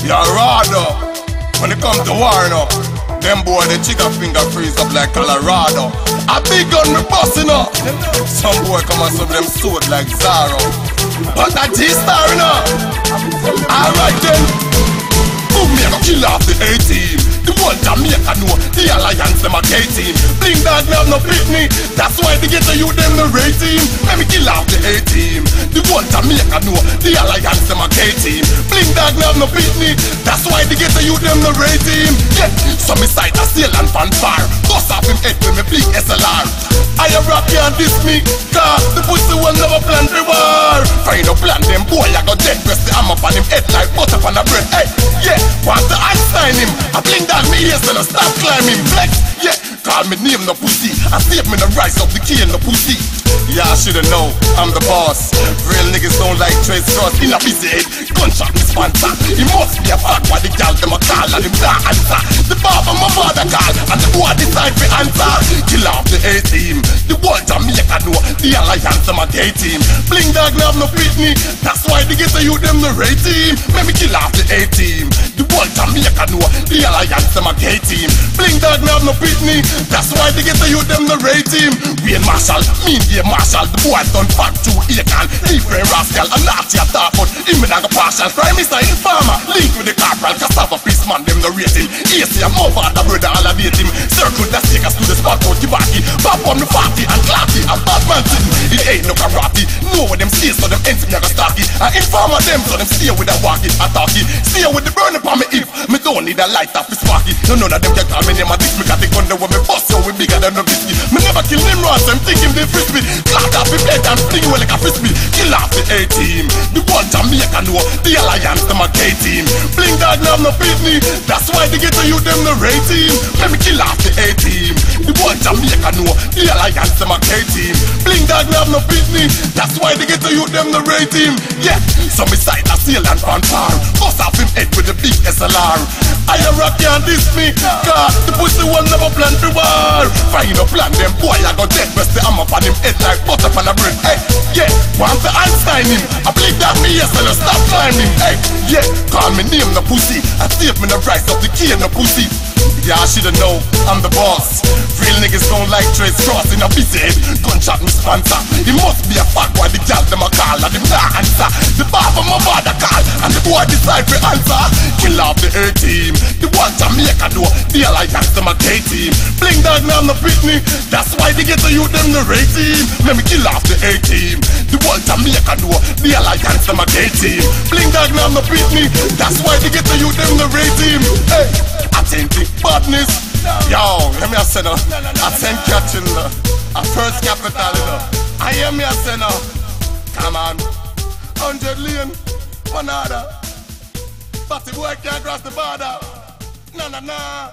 You're rather. When it comes to war now, them boy the chicken finger freeze up like Colorado. A big gun me bustin' up. Some boy come and some them suit like Zaro. But a G-star now. Alright then. Boom, me a go kill off the A-team. The whole Jamaica know the alliance them a K-team. Bling dog me have no pitney. That's why they get to you them the rating. Let me kill off the A-team. The whole Jamaica know the alliance them a K-team. Bling dog me have no pitney. That's why they get to you them the rating. Yeah, so me side a sail and fanfare. Bust off him head with me big SLR. I a rap can't diss me, cause the pussy will never plan the war. Find a plan them boy I go dead. Press the hammer on him head like butter on a bread. Hey, yeah, want to Einstein him. I bling down me ears and I stop climbing. Flex, yeah, call me name no pussy. I save me the rise of the key and the pussy. Y'all shoulda know, I'm the boss. Real niggas don't like trade stores. In a busy head, gunshot me sponsor. He must be a fuck while the gal them a call and him not answer. The barber my father call and the boy decide for answer. Kill off the A-team. The whole Jamaica know the alliance them a K-team. Bling dog me have no pitney. That's why they get to you them the rating. Make me kill off the A-team. The whole Jamaica know the alliance them a K-team. Bling dog me have no pitney. That's why they get to you them the rating. Wayne Marshall, mean game Marshall. The boy done fuck to Aiken. Different rascal, a naughty attack, but him in a partial. Prime Minister Informer, link with the corporal. Cassava piece man, them no rating. AC and Movado brother all abate him. Circle the stickers to the spot out Kibaki. Pop on the party and clappy and bad man sitting. It ain't no karate. Know what them say so them ends me a go starky. And Informer them so them stay with a walkie and talkie. Stay with the burner on me if me don't need a light off the sparky. No none of them can call me name a dick. Me got the gun there when me bust so we bigger than the biscuit. Me never kill him once, I'm thinking they frisbee. Clap off him head and fling you like a frisbee. Kill off the A-team. The one Jamaica know the alliance them a K-team. Bling dog now no pitney. That's why they get to you them the rating. Let me kill off the A-team. The one Jamaica know the alliance them a K-team. Bling dog now no pitney. That's why they get to you them the rating. Yeah, so me side a sail and fanfare. Bust off him head with the big SLR. I a rock can't diss me, cause the pussy will never plan the war. Find a plan them boy I go dead. Press the hammer on him head like butter on a bread. Hey, yeah, want to Einstein him. I believe that me yes and I stop climbing. Hey, yeah, call me name the pussy. I save me the rise of the key and the pussy. Y'all shoulda know, I'm the boss. Real niggas don't like trade straws in a busy head. Gunshot me sponsor. He must be a fuck while the gal them a call and him not answer. The barber my father call and the boy decide for answer. Kill off the A-team. The one Jamaica do the alliance them a K-team. Bling dog now no pitney. That's why they get to you them the rating. Let me kill off the A-team. The one Jamaica do the alliance them a K-team. Bling dog now no pitney. That's why they get to you them the rating. Hey, attentive badness. Yo, let me a say no. I send catching a first capital, you know. I am me a say no. Come on, 100 lane, one order. But the boy can't cross the border. Nah.